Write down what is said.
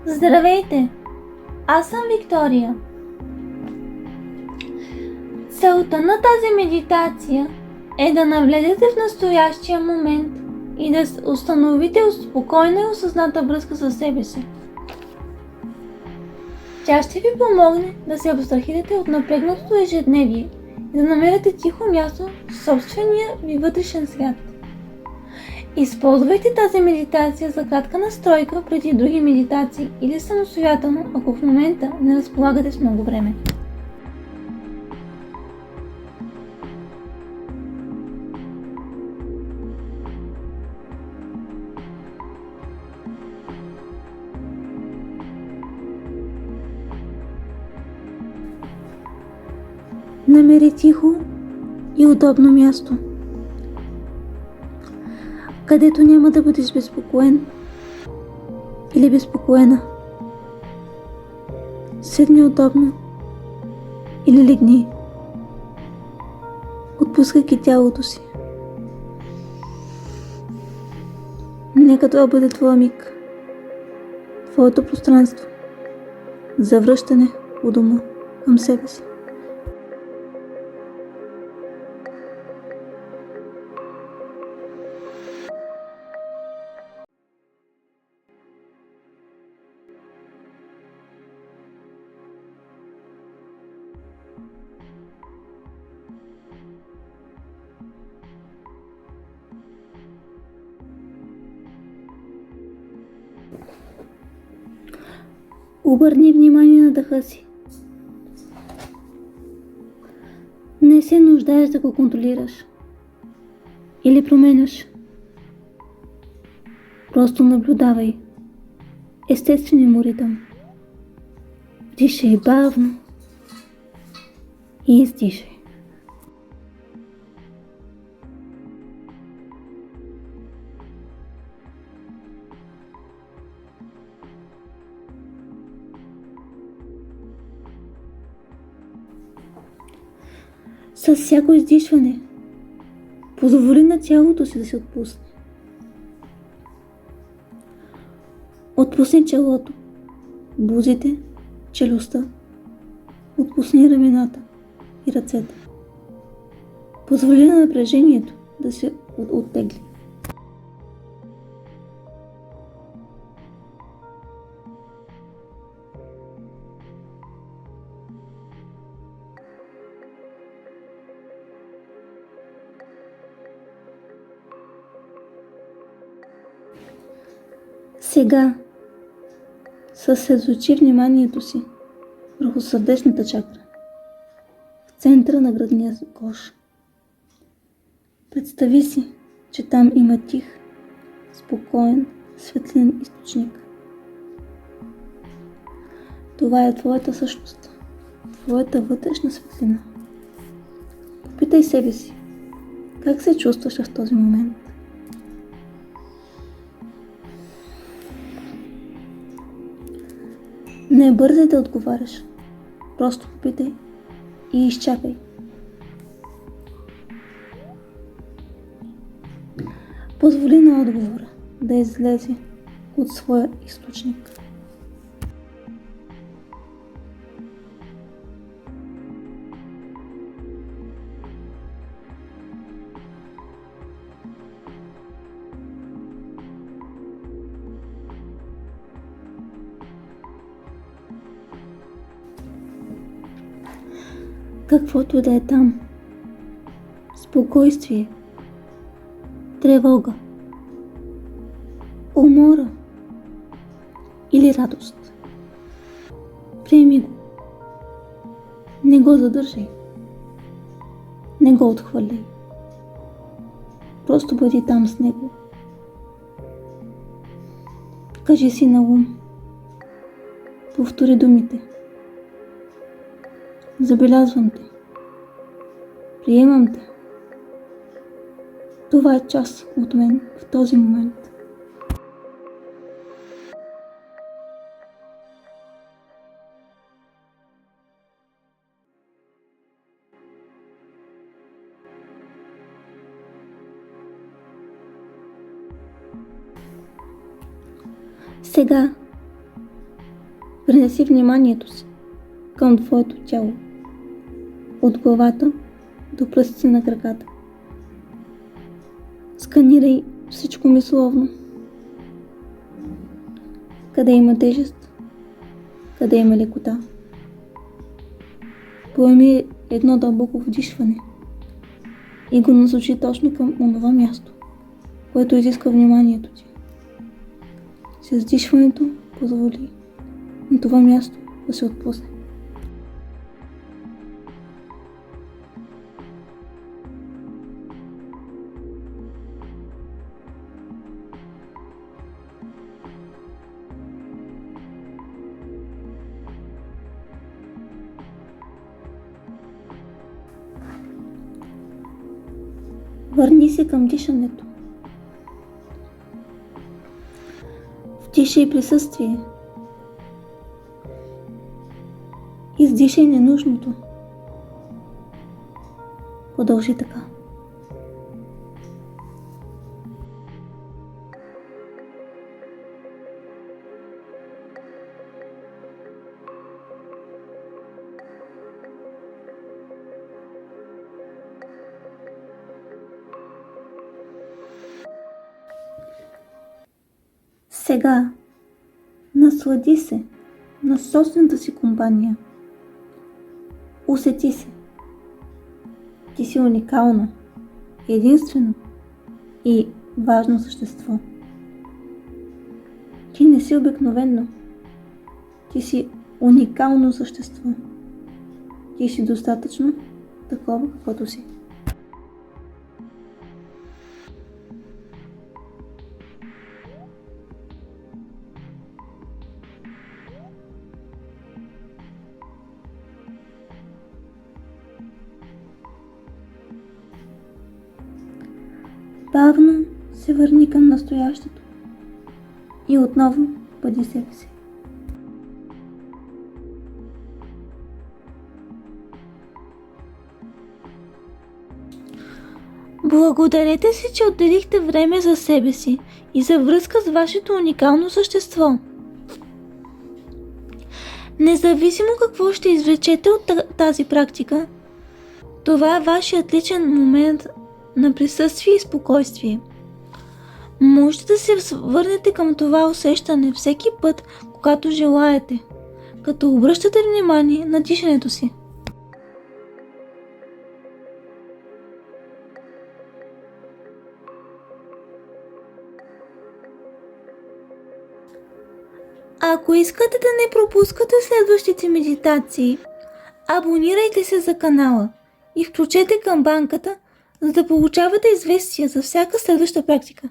Здравейте! Аз съм Виктория. Целта на тази медитация е да навлезете в настоящия момент и да установите спокойна и осъзната връзка със себе си. Тя ще ви помогне да се абстрахирате от напрегнатото ежедневие и да намерите тихо място в собствения ви вътрешен свят. Използвайте тази медитация за кратка настройка преди други медитации или самостоятелно, ако в момента не разполагате с много време. Намери тихо и удобно място, където няма да бъдеш безпокоен или безпокоена. Седни удобно или легни, отпускайки тялото си. Нека това бъде твоя миг, твоето пространство за връщане у дома към себе си. Обърни внимание на дъха си. Не се нуждаеш да го контролираш или променяш. Просто наблюдавай естествения му ритъм. Дишай бавно и издишай. С всяко издишване позволи на тялото си да се отпусне. Отпусни челото, бузите, челюстта, отпусни рамената и ръцете. Позволи на напрежението да се оттегли. Сега съсредоточи вниманието си върху сърдечната чакра, в центъра на гръдния кош. Представи си, че там има тих, спокоен, светлин източник. Това е твоята същност, твоята вътрешна светлина. Попитай себе си, как се чувстваш в този момент? Не бързай да отговаряш, просто попитай и изчакай. Позволи на отговора да излезе от своя източник. Каквото да е там, спокойствие, тревога, умора или радост. Приеми го. Не го задържай. Не го отхвърляй. Просто бъди там с него. Кажи си на ум. Повтори думите. Забелязвам те. Приемам те. Това е част от мен в този момент. Сега Пренеси вниманието си към твоето тяло, от главата до пръстите на краката. Сканирай всичко мисловно. Къде има тежест, къде има лекота. Поеми едно дълбоко вдишване и го насочи точно към онова място, което изисква вниманието ти. С издишването позволи на това място да се отпусне. Върни се към дишането. Вдишай присъствие. Издишай ненужното. Продължи така. Сега наслади се на собствената си компания. Усети се. Ти си уникално, единствено и важно същество. Ти не си обикновено. Ти си уникално същество. Ти си достатъчно такова, каквото си. Бавно се върни към настоящето и отново бъди себе си. Благодарете си, че отделихте време за себе си и за връзка с вашето уникално същество. Независимо какво ще извлечете от тази практика, това е вашият личен момент на присъствие и спокойствие. Можете да се върнете към това усещане всеки път, когато желаете, като обръщате внимание на дишането си. Ако искате да не пропускате следващите медитации, абонирайте се за канала и включете камбанката, за да получавате известия за всяка следваща практика.